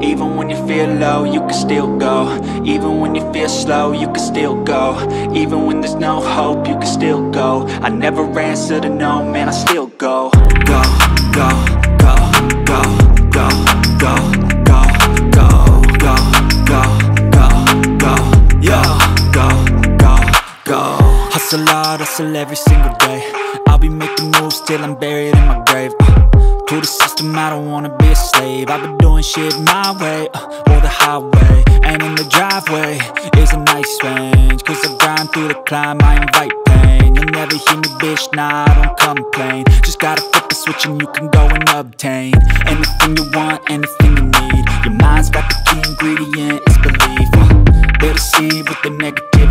Even when you feel low, you can still go. Even when you feel slow, you can still go. Even when there's no hope, you can still go. I never answer to no, man, I still go. Go, go, go, go, go, go, go, go, go, go, go, go, yo, go, go, go. Hustle hard, hustle every single day. I'll be making moves till I'm buried in my grave. To the system, I don't wanna be a slave. I've been doing shit my way, or the highway. And in the driveway is a nice range, cause I grind through the climb, I invite pain. You'll never hear me, bitch, nah, I don't complain. Just gotta flip the switch and you can go and obtain anything you want, anything you need. Your mind's got the key ingredient, it's belief. They'll deceive with the negativity.